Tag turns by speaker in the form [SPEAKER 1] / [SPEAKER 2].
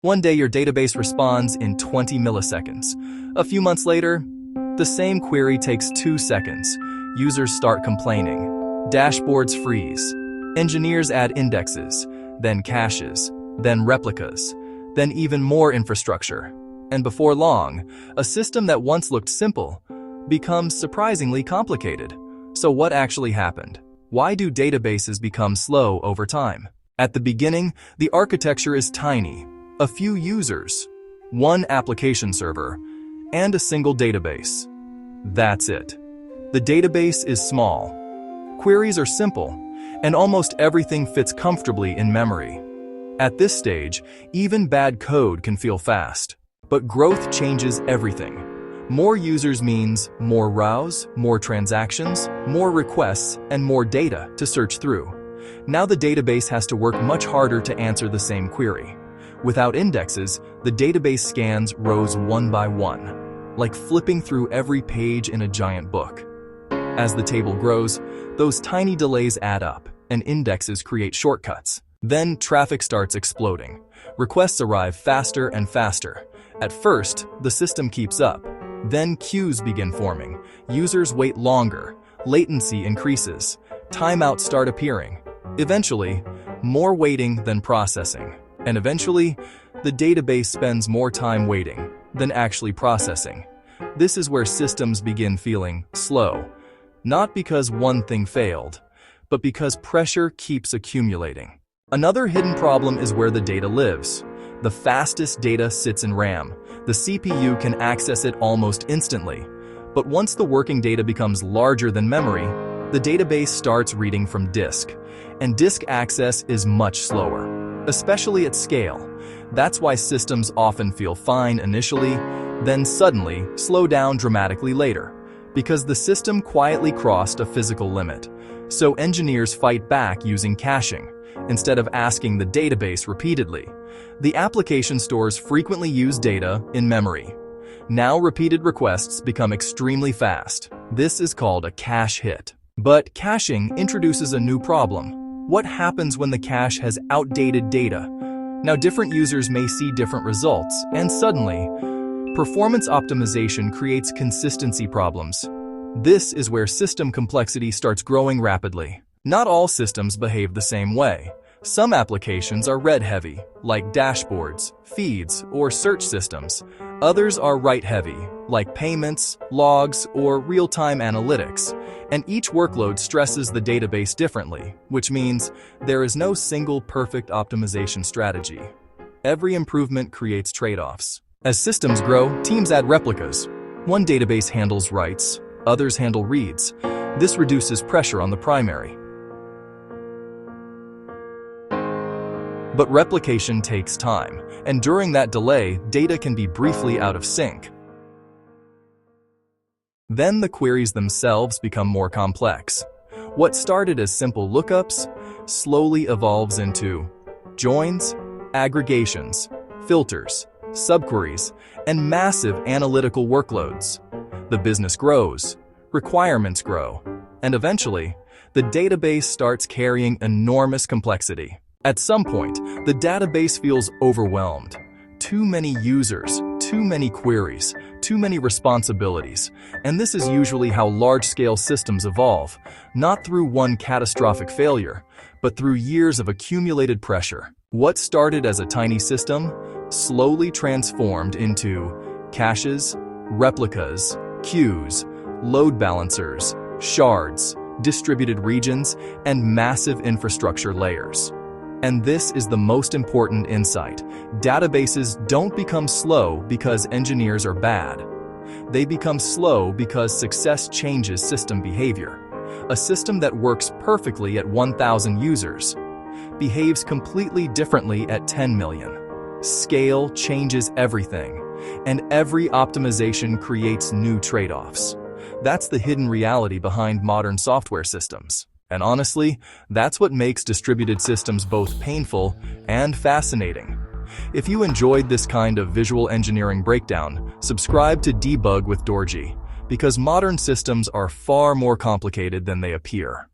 [SPEAKER 1] One day your database responds in 20 milliseconds. A few months later, the same query takes 2 seconds. Users start complaining. Dashboards freeze. Engineers add indexes, then caches, then replicas, then even more infrastructure. And before long, a system that once looked simple becomes surprisingly complicated. So what actually happened? Why do databases become slow over time? At the beginning, the architecture is tiny. A few users, one application server, and a single database. That's it. The database is small. Queries are simple, and almost everything fits comfortably in memory. At this stage, even bad code can feel fast. But growth changes everything. More users means more rows, more transactions, more requests, and more data to search through. Now the database has to work much harder to answer the same query. Without indexes, the database scans rows one by one, like flipping through every page in a giant book. As the table grows, those tiny delays add up, and indexes create shortcuts. Then traffic starts exploding. Requests arrive faster and faster. At first, the system keeps up. Then queues begin forming. Users wait longer. Latency increases. Timeouts start appearing. Eventually, more waiting than processing. And eventually, the database spends more time waiting than actually processing. This is where systems begin feeling slow. Not because one thing failed, but because pressure keeps accumulating. Another hidden problem is where the data lives. The fastest data sits in RAM. The CPU can access it almost instantly. But once the working data becomes larger than memory, the database starts reading from disk. And disk access is much slower, especially at scale. That's why systems often feel fine initially, then suddenly slow down dramatically later, because the system quietly crossed a physical limit. So engineers fight back using caching, instead of asking the database repeatedly. The application stores frequently use data in memory. Now repeated requests become extremely fast. This is called a cache hit. But caching introduces a new problem. What happens when the cache has outdated data? Now different users may see different results, and suddenly, performance optimization creates consistency problems. This is where system complexity starts growing rapidly. Not all systems behave the same way. Some applications are read-heavy, like dashboards, feeds, or search systems. Others are write-heavy, like payments, logs, or real-time analytics. And each workload stresses the database differently, which means there is no single perfect optimization strategy. Every improvement creates trade-offs. As systems grow, teams add replicas. One database handles writes, others handle reads. This reduces pressure on the primary. But replication takes time, and during that delay, data can be briefly out of sync. Then the queries themselves become more complex. What started as simple lookups slowly evolves into joins, aggregations, filters, subqueries, and massive analytical workloads. The business grows, requirements grow, and eventually, the database starts carrying enormous complexity. At some point, the database feels overwhelmed. Too many users, too many queries, too many responsibilities. And this is usually how large-scale systems evolve, not through one catastrophic failure, but through years of accumulated pressure. What started as a tiny system slowly transformed into caches, replicas, queues, load balancers, shards, distributed regions, and massive infrastructure layers. And this is the most important insight. Databases don't become slow because engineers are bad. They become slow because success changes system behavior. A system that works perfectly at 1,000 users behaves completely differently at 10 million. Scale changes everything, and every optimization creates new trade-offs. That's the hidden reality behind modern software systems. And honestly, that's what makes distributed systems both painful and fascinating. If you enjoyed this kind of visual engineering breakdown, subscribe to Debug with Dorjee, because modern systems are far more complicated than they appear.